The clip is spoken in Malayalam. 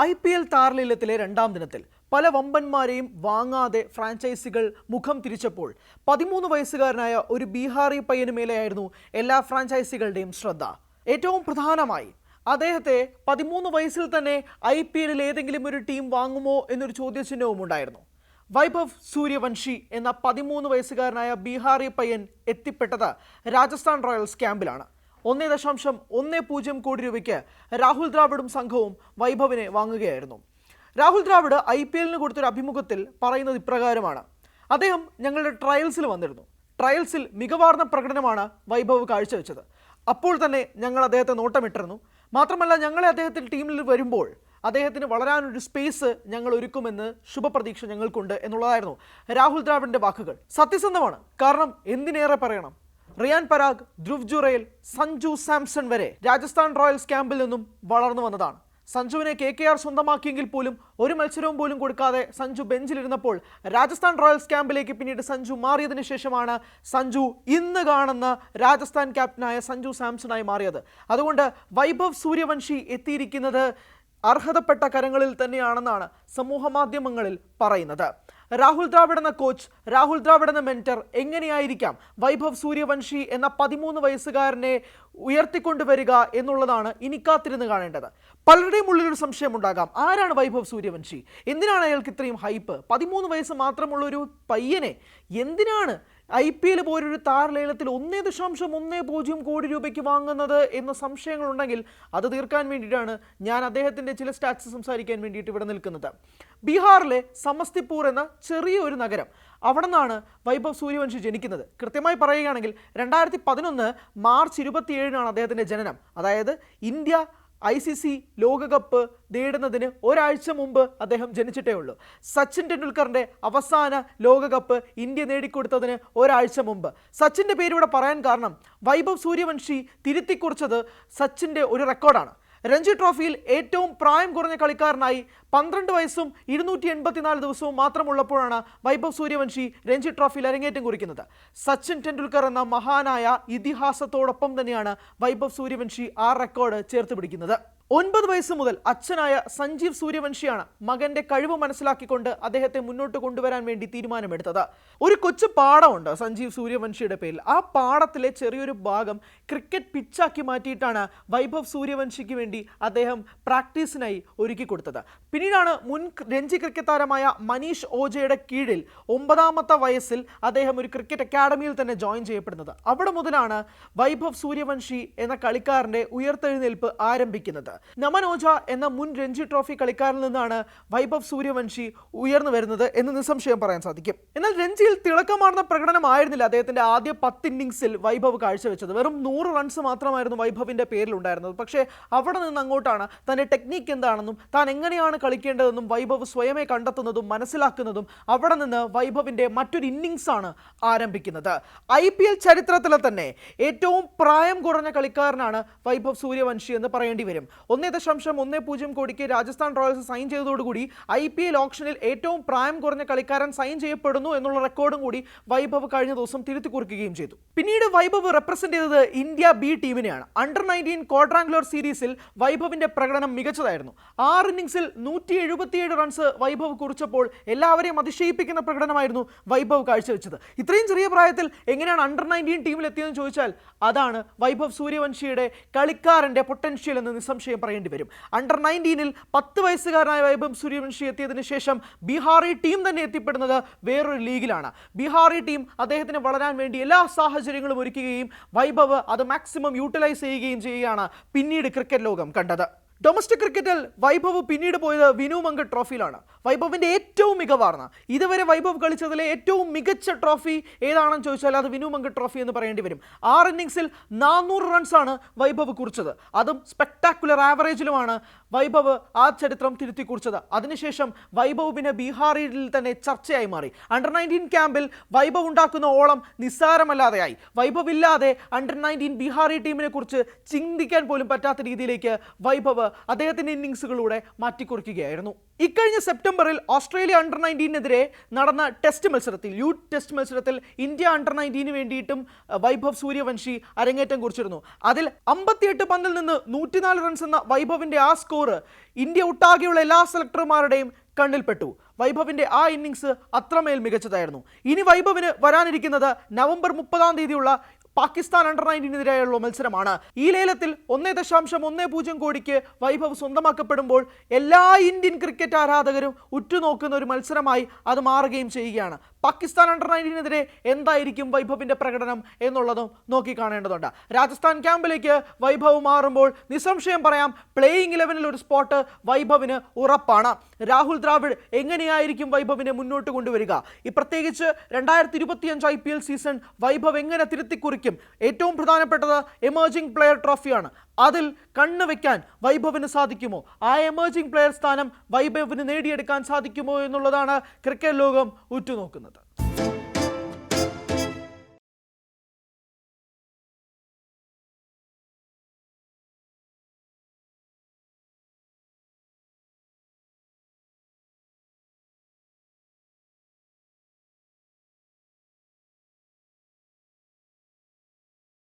IPL താരലേലത്തിലെ രണ്ടാം ദിനത്തിൽ പല വമ്പന്മാരെയും വാങ്ങാതെ ഫ്രാഞ്ചൈസികൾ മുഖം തിരിച്ചപ്പോൾ 13 വയസ്സുകാരനായ ഒരു ബീഹാറി പയ്യന് മേലെയായിരുന്നു എല്ലാ ഫ്രാഞ്ചൈസികളുടെയും ശ്രദ്ധ. ഏറ്റവും പ്രധാനമായി അദ്ദേഹത്തെ 13 വയസ്സിൽ തന്നെ IPL ഏതെങ്കിലും ഒരു ടീം വാങ്ങുമോ എന്നൊരു ചോദ്യചിഹ്നവും ഉണ്ടായിരുന്നു. വൈഭവ് സൂര്യവംശി എന്ന 13 വയസ്സുകാരനായ ബീഹാറി പയ്യൻ എത്തിപ്പെട്ടത് രാജസ്ഥാൻ റോയൽസ് ക്യാമ്പിലാണ്. 1.10 കോടി രൂപയ്ക്ക് രാഹുൽ ദ്രാവിഡും സംഘവും വൈഭവിനെ വാങ്ങുകയായിരുന്നു. രാഹുൽ ദ്രാവിഡ് IPLന് കൊടുത്തൊരു അഭിമുഖത്തിൽ പറയുന്നത് ഇപ്രകാരമാണ്: അദ്ദേഹം ഞങ്ങളുടെ ട്രയൽസിൽ വന്നിരുന്നു. ട്രയൽസിൽ മികവാർന്ന പ്രകടനമാണ് വൈഭവ് കാഴ്ചവെച്ചത്. അപ്പോൾ തന്നെ ഞങ്ങൾ അദ്ദേഹത്തെ നോട്ടമിട്ടിരുന്നു. മാത്രമല്ല, ഞങ്ങളെ അദ്ദേഹത്തിൻ്റെ ടീമിൽ വരുമ്പോൾ അദ്ദേഹത്തിന് വളരാനൊരു സ്പേസ് ഞങ്ങൾ ഒരുക്കുമെന്ന് ശുഭപ്രതീക്ഷ ഞങ്ങൾക്കുണ്ട് എന്നുള്ളതായിരുന്നു രാഹുൽ ദ്രാവിഡിൻ്റെ വാക്കുകൾ. സത്യസന്ധമാണ്. കാരണം എന്തിനേറെ പറയണം, റിയാൻ പരാഗ്, ധ്രുവ് ജുറേൽ, സഞ്ജു സാംസൺ വരെ രാജസ്ഥാൻ റോയൽസ് ക്യാമ്പിൽ നിന്നും വളർന്നു വന്നതാണ്. സഞ്ജുവിനെ KKR സ്വന്തമാക്കിയെങ്കിൽ പോലും ഒരു മത്സരവും പോലും കൊടുക്കാതെ സഞ്ജു ബെഞ്ചിലിരുന്നപ്പോൾ രാജസ്ഥാൻ റോയൽസ് ക്യാമ്പിലേക്ക് പിന്നീട് സഞ്ജു മാറിയതിനു ശേഷമാണ് സഞ്ജു ഇന്ന് കാണുന്ന രാജസ്ഥാൻ ക്യാപ്റ്റനായ സഞ്ജു സാംസണായി മാറിയത്. അതുകൊണ്ട് വൈഭവ് സൂര്യവംശി എത്തിയിരിക്കുന്നത് അർഹതപ്പെട്ട കരങ്ങളിൽ തന്നെയാണെന്നാണ് സമൂഹ മാധ്യമങ്ങളിൽ പറയുന്നത്. രാഹുൽ ദ്രാവിഡ് എന്ന കോച്ച്, രാഹുൽ ദ്രാവിഡ് എന്ന മെന്റർ എങ്ങനെയായിരിക്കാം വൈഭവ് സൂര്യവംശി എന്ന 13 വയസ്സുകാരനെ ഉയർത്തിക്കൊണ്ടുവരിക എന്നുള്ളതാണ് ഇനി കാത്തിരുന്ന് കാണേണ്ടത്. പലരുടെയും ഉള്ളിലൊരു സംശയം ഉണ്ടാകാം, ആരാണ് വൈഭവ് സൂര്യവംശി? എന്തിനാണ് അയാൾക്ക് ഇത്രയും ഹൈപ്പ്? 13 വയസ്സ് മാത്രമുള്ളൊരു പയ്യനെ എന്തിനാണ് IPL പോലൊരു താരലേലത്തിൽ 1.10 കോടി രൂപയ്ക്ക് വാങ്ങുന്നത് എന്ന സംശയങ്ങളുണ്ടെങ്കിൽ അത് തീർക്കാൻ വേണ്ടിയിട്ടാണ് ഞാൻ അദ്ദേഹത്തിൻ്റെ ചില സ്റ്റാറ്റ്സ് സംസാരിക്കാൻ വേണ്ടിയിട്ട് ഇവിടെ നിൽക്കുന്നത്. ബീഹാറിലെ സമസ്തിപൂർ എന്ന ചെറിയൊരു നഗരം, അവിടെ നിന്നാണ് വൈഭവ് സൂര്യവംശി ജനിക്കുന്നത്. കൃത്യമായി പറയുകയാണെങ്കിൽ 2011 മാർച്ച് 27 അദ്ദേഹത്തിൻ്റെ ജനനം. അതായത് ഇന്ത്യ ICC ലോകകപ്പ് നേടുന്നതിന് ഒരാഴ്ച മുമ്പ് അദ്ദേഹം ജനിച്ചിട്ടേ ഉള്ളൂ. സച്ചിൻ ടെണ്ടുൽക്കറിൻ്റെ അവസാന ലോകകപ്പ് ഇന്ത്യ നേടിക്കൊടുത്തതിന് ഒരാഴ്ച മുമ്പ്. സച്ചിൻ്റെ പേരിവിടെ പറയാൻ കാരണം വൈഭവ് സൂര്യവംശി തിരുത്തിക്കുറിച്ചത് സച്ചിൻ്റെ ഒരു റെക്കോർഡാണ്. രഞ്ജി ട്രോഫിയിൽ ഏറ്റവും പ്രായം കുറഞ്ഞ കളിക്കാരനായി 12 വയസ്സും 284 ദിവസവും മാത്രമുള്ളപ്പോഴാണ് വൈഭവ് സൂര്യവംശി രഞ്ജി ട്രോഫിയിൽ അരങ്ങേറ്റം കുറിക്കുന്നത്. സച്ചിൻ ടെണ്ടുൽക്കർ എന്ന മഹാനായ ഇതിഹാസത്തോടൊപ്പം തന്നെയാണ് വൈഭവ് സൂര്യവംശി ആ റെക്കോർഡ് ചേർത്ത് പിടിക്കുന്നത്. 9 വയസ്സ് മുതൽ അച്ഛനായ സഞ്ജീവ് സൂര്യവംശിയാണ് മകന്റെ കഴിവ് മനസ്സിലാക്കിക്കൊണ്ട് അദ്ദേഹത്തെ മുന്നോട്ട് കൊണ്ടുവരാൻ വേണ്ടി തീരുമാനമെടുത്തത്. ഒരു കൊച്ചു പാടമുണ്ട് സഞ്ജീവ് സൂര്യവംശിയുടെ പേരിൽ. ആ പാടത്തിലെ ചെറിയൊരു ഭാഗം ക്രിക്കറ്റ് പിച്ചാക്കി മാറ്റിയിട്ടാണ് വൈഭവ് സൂര്യവംശിക്ക് വേണ്ടി അദ്ദേഹം പ്രാക്ടീസിനായി ഒരുക്കി കൊടുത്തത്. പിന്നീടാണ് മുൻ രഞ്ജി ക്രിക്കറ്റ് താരമായ മനീഷ് ഓജയുടെ കീഴിൽ 9ാമത്തെ വയസ്സിൽ അദ്ദേഹം ഒരു ക്രിക്കറ്റ് അക്കാഡമിയിൽ തന്നെ ജോയിൻ ചെയ്യപ്പെടുന്നത്. അവിടെ മുതലാണ് വൈഭവ് സൂര്യവംശി എന്ന കളിക്കാരൻ്റെ ഉയർത്തെഴുന്നേൽപ്പ് ആരംഭിക്കുന്നത്. നമൻ ഓജ എന്ന മുൻ രഞ്ജി ട്രോഫി കളിക്കാരിൽ നിന്നാണ് വൈഭവ് സൂര്യവംശി ഉയർന്നു വരുന്നത് എന്ന് നിസ്സംശയം പറയാൻ സാധിക്കും. എന്നാൽ രഞ്ജിയിൽ തിളക്കമാർന്ന പ്രകടനമായിരുന്നില്ല അദ്ദേഹത്തിന്റെ ആദ്യ 10 ഇന്നിംഗ്സിൽ വൈഭവ് കാഴ്ചവെച്ചത്. വെറും 100 റൺസ് മാത്രമായിരുന്നു വൈഭവിന്റെ പേരിലുണ്ടായിരുന്നത്. പക്ഷേ അവിടെ നിന്ന് അങ്ങോട്ടാണ് തന്റെ ടെക്നിക്ക് എന്താണെന്നും താൻ എങ്ങനെയാണ് കളിക്കേണ്ടതെന്നും വൈഭവ് സ്വയമേ കണ്ടെത്തുന്നതും മനസ്സിലാക്കുന്നതും. അവിടെ നിന്ന് വൈഭവിന്റെ മറ്റൊരു ഇന്നിംഗ്സ് ആണ് ആരംഭിക്കുന്നത്. IPL ചരിത്രത്തിലെ തന്നെ ഏറ്റവും പ്രായം കുറഞ്ഞ കളിക്കാരനാണ് വൈഭവ് സൂര്യവംശി എന്ന് പറയേണ്ടി വരും. 1.10 കോടിക്ക് രാജസ്ഥാൻ റോയൽസ് സൈൻ ചെയ്തതോടുകൂടി IPL ഓപ്ഷനിൽ ഏറ്റവും പ്രായം കുറഞ്ഞ കളിക്കാരൻ സൈൻ ചെയ്യപ്പെടുന്നു എന്നുള്ള റെക്കോർഡും കൂടി വൈഭവ് കഴിഞ്ഞ ദിവസം തിരുത്തി കുറിക്കുകയും ചെയ്തു. പിന്നീട് വൈഭവ് റെപ്രസെന്റ് ചെയ്തത് ഇന്ത്യ B ടീമിനെയാണ്. അണ്ടർ-19 ക്വാഡ്രാങ്കുലർ സീരീസിൽ വൈഭവിന്റെ പ്രകടനം മികച്ചതായിരുന്നു. 6 ഇന്നിംഗ്സിൽ 177 റൺസ് വൈഭവ് കുറിച്ചപ്പോൾ എല്ലാവരെയും അതിശയിപ്പിക്കുന്ന പ്രകടനമായിരുന്നു വൈഭവ് കാഴ്ചവെച്ചത്. ഇത്രയും ചെറിയ പ്രായത്തിൽ എങ്ങനെയാണ് അണ്ടർ-19 ടീമിൽ എത്തിയതെന്ന് ചോദിച്ചാൽ അതാണ് വൈഭവ് സൂര്യവംശിയുടെ കളിക്കാരന്റെ പൊട്ടൻഷ്യൽ എന്ന് നിസ്സംശയം പറയേണ്ടി വരും. അണ്ടർ-19 10 വയസ്സുകാരനായ വൈഭവ് സൂര്യവംശി എത്തിയതിനു ശേഷം ബീഹാറി ടീം തന്നെ എത്തിപ്പെടുന്നത് വേറൊരു ലീഗിലാണ്. ബീഹാറി ടീം അദ്ദേഹത്തിന് വളരാൻ വേണ്ടി എല്ലാ സാഹചര്യങ്ങളും ഒരുക്കുകയും വൈഭവ് അത് മാക്സിമം യൂട്ടിലൈസ് ചെയ്യുകയും ചെയ്യുകയാണ് പിന്നീട് ക്രിക്കറ്റ് ലോകം കണ്ടത്. ഡൊമസ്റ്റിക് ക്രിക്കറ്റിൽ വൈഭവ് പിന്നീട് പോയത് വിനു മങ്കഡ് ട്രോഫിയിലാണ്. വൈഭവിൻ്റെ ഏറ്റവും മികവാർന്ന, ഇതുവരെ വൈഭവ് കളിച്ചതിലെ ഏറ്റവും മികച്ച ട്രോഫി ഏതാണെന്ന് ചോദിച്ചാൽ അത് വിനു മങ്കഡ് ട്രോഫി എന്ന് പറയേണ്ടി വരും. 6 ഇന്നിംഗ്സിൽ 400 റൺസാണ് വൈഭവ് കുറിച്ചത്. അതും സ്പെക്ടാക്കുലർ ആവറേജിലുമാണ് വൈഭവ് ആ ചരിത്രം തിരുത്തി കുറിച്ചത്. അതിനുശേഷം വൈഭവ് പിന്നെ ബീഹാറിൽ തന്നെ ചർച്ചയായി മാറി. അണ്ടർ-19 ക്യാമ്പിൽ വൈഭവ് ഉണ്ടാക്കുന്ന ഓളം നിസ്സാരമല്ലാതെയായി. വൈഭവ് ഇല്ലാതെ അണ്ടർ-19 ബീഹാറി ടീമിനെ കുറിച്ച് ചിന്തിക്കാൻ പോലും പറ്റാത്ത രീതിയിലേക്ക് വൈഭവ് അദ്ദേഹത്തിൻ്റെ ഇന്നിങ്സുകളിലൂടെ മാറ്റിക്കുറിക്കുകയായിരുന്നു. ഇക്കഴിഞ്ഞ സെപ്റ്റംബറിൽ ഓസ്ട്രേലിയ അണ്ടർ 19-നെതിരെ നടന്ന ടെസ്റ്റ് മത്സരത്തിൽ യൂത്ത് ടെസ്റ്റ് മത്സരത്തിൽ ഇന്ത്യ അണ്ടർ 19 വേണ്ടിയിട്ടും വൈഭവ് സൂര്യവംശി അരങ്ങേറ്റം കുറിച്ചിരുന്നു. അതിൽ 58 പന്തിൽ നിന്ന് 104 റൺസ് എന്ന വൈഭവിൻ്റെ ആ സ്കോർ ഇന്ത്യ ഒട്ടാകെയുള്ള എല്ലാ സെലക്ടർമാരുടെയും കണ്ണിൽപ്പെട്ടു. വൈഭവിൻ്റെ ആ ഇന്നിങ്സ് അത്രമേൽ മികച്ചതായിരുന്നു. ഇനി വൈഭവിന് വരാനിരിക്കുന്നത് നവംബർ 30 പാകിസ്ഥാൻ അണ്ടർ 19-നെതിരെയുള്ള മത്സരമാണ്. ഈ ലേലത്തിൽ 1.10 കോടിക്ക് വൈഭവ് സ്വന്തമാക്കപ്പെടുമ്പോൾ എല്ലാ ഇന്ത്യൻ ക്രിക്കറ്റ് ആരാധകരും ഉറ്റുനോക്കുന്ന ഒരു മത്സരമായി അത് മാറുകയും ചെയ്യുകയാണ്. പാകിസ്ഥാൻ അണ്ടർ 19-നെതിരെ എന്തായിരിക്കും വൈഭവിൻ്റെ പ്രകടനം എന്നുള്ളതും നോക്കിക്കാണേണ്ടതുണ്ട്. രാജസ്ഥാൻ ക്യാമ്പിലേക്ക് വൈഭവ് മാറുമ്പോൾ നിസ്സംശയം പറയാം പ്ലേയിങ് 11-ൽ ഒരു സ്പോട്ട് വൈഭവിന് ഉറപ്പാണ്. രാഹുൽ ദ്രാവിഡ് എങ്ങനെയായിരിക്കും വൈഭവിനെ മുന്നോട്ട് കൊണ്ടുവരിക? ഈ പ്രത്യേകിച്ച് 2025 IPL സീസൺ വൈഭവ് എങ്ങനെ തിരുത്തിക്കുറിക്കും? ഏറ്റവും പ്രധാനപ്പെട്ടത് എമേർജിംഗ് പ്ലെയർ ട്രോഫിയാണ്. അതിൽ കണ്ണുവെക്കാൻ വൈഭവിന് സാധിക്കുമോ? ആ എമേർജിംഗ് പ്ലെയർ സ്ഥാനം വൈഭവിന് നേടിയെടുക്കാൻ സാധിക്കുമോ എന്നുള്ളതാണ് ക്രിക്കറ്റ് ലോകം ഉറ്റുനോക്കുന്നത്.